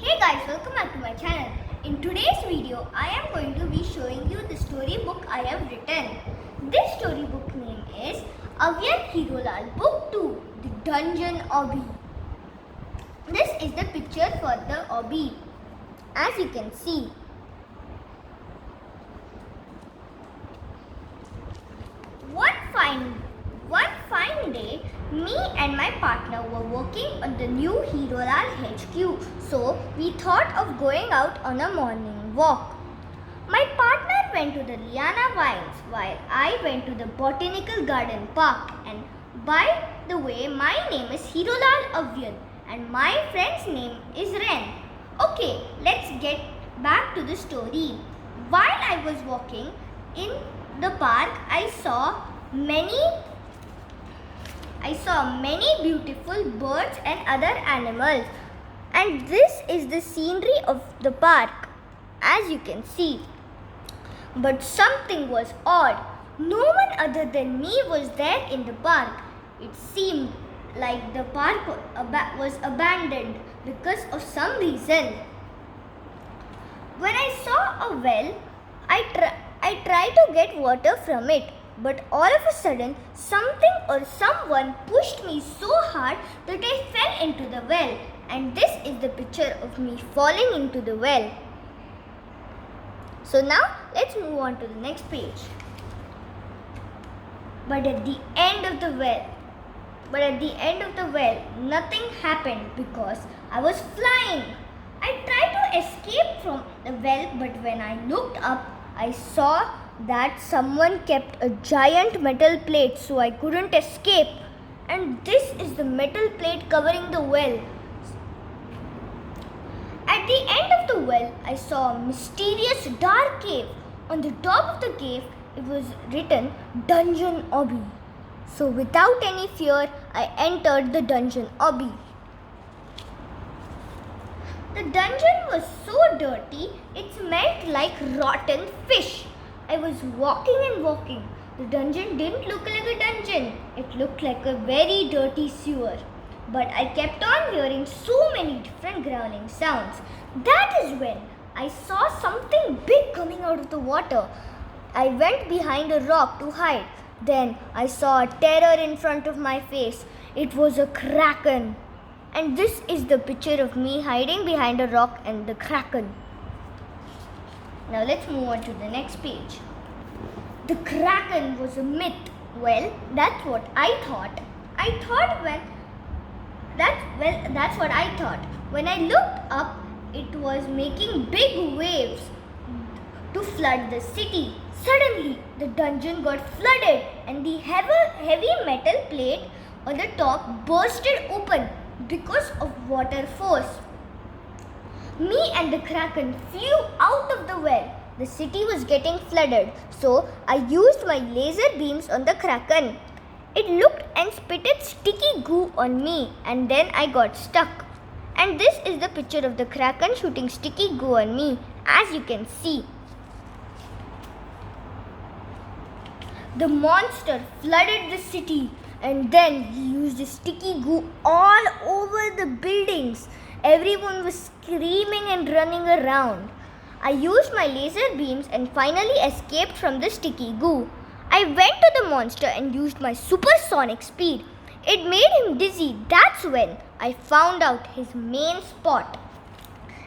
Hey guys, welcome back to my channel. In today's video, I am going to be showing you the storybook I have written. This storybook name is Avyar Hirolal Book 2, The Dungeon Obby. This is the picture for the obby, as you can see. One fine day, me and my partner were working on the new Hirolal HQ, so we thought of going out on a morning walk. My partner went to the Liana Vines while I went to the Botanical Garden Park. And by the way, my name is Hirolal Avyar and my friend's name is Ren. Okay, let's get back to the story. While I was walking in the park, I saw many beautiful birds and other animals, and this is the scenery of the park, as you can see. But something was odd. No one other than me was there in the park. It seemed like the park was abandoned because of some reason. When I saw a well, I tried to get water from it. But all of a sudden, something or someone pushed me so hard that I fell into the well. And this is the picture of me falling into the well. So now, let's move on to the next page. But at the end of the well, nothing happened because I was flying. I tried to escape from the well, but when I looked up, I saw that someone kept a giant metal plate, so I couldn't escape. And this is the metal plate covering the well. At the end of the well, I saw a mysterious dark cave. On the top of the cave, it was written Dungeon Obby. So without any fear, I entered the Dungeon Obby. The dungeon was so dirty, it smelled like rotten fish. I was walking and walking. The dungeon didn't look like a dungeon. It looked like a very dirty sewer. But I kept on hearing so many different growling sounds. That is when I saw something big coming out of the water. I went behind a rock to hide. Then I saw a terror in front of my face. It was a kraken. And this is the picture of me hiding behind a rock and the kraken. Now let's move on to the next page. The kraken was a myth. Well, that's what I thought. That's what I thought. When I looked up, it was making big waves to flood the city. Suddenly, the dungeon got flooded and the heavy metal plate on the top bursted open because of water force. Me and the kraken flew out of the well. The city was getting flooded, so I used my laser beams on the kraken. It looked and spitted sticky goo on me, and then I got stuck. And this is the picture of the kraken shooting sticky goo on me, as you can see. The monster flooded the city, and then he used sticky goo all over the buildings. Everyone was screaming and running around. I used my laser beams and finally escaped from the sticky goo. I went to the monster and used my supersonic speed. It made him dizzy. That's when I found out his main spot.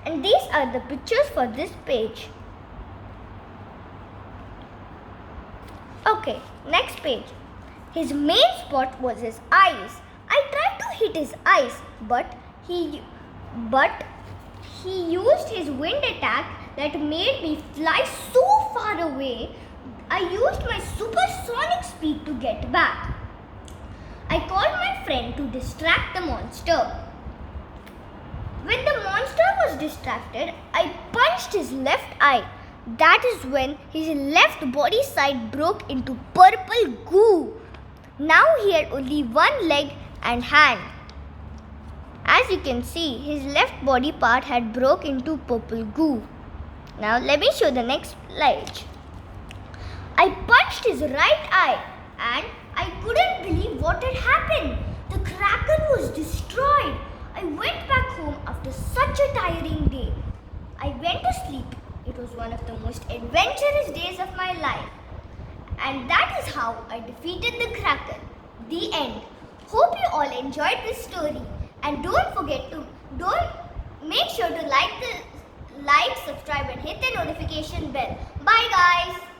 And these are the pictures for this page. Okay, next page. His main spot was his eyes. I tried to hit his eyes, but he used his wind attack that made me fly so far away. I used my supersonic speed to get back. I called my friend to distract the monster. When the monster was distracted, I punched his left eye. That is when his left body side broke into purple goo. Now he had only one leg and hand. As you can see, his left body part had broke into purple goo. Now let me show the next slide. I punched his right eye and I couldn't believe what had happened. The kraken was destroyed. I went back home after such a tiring one of the most adventurous days of my life. And that is how I defeated the Kraken. The end. Hope you all enjoyed this story. And don't make sure to like, subscribe and hit the notification bell. Bye guys.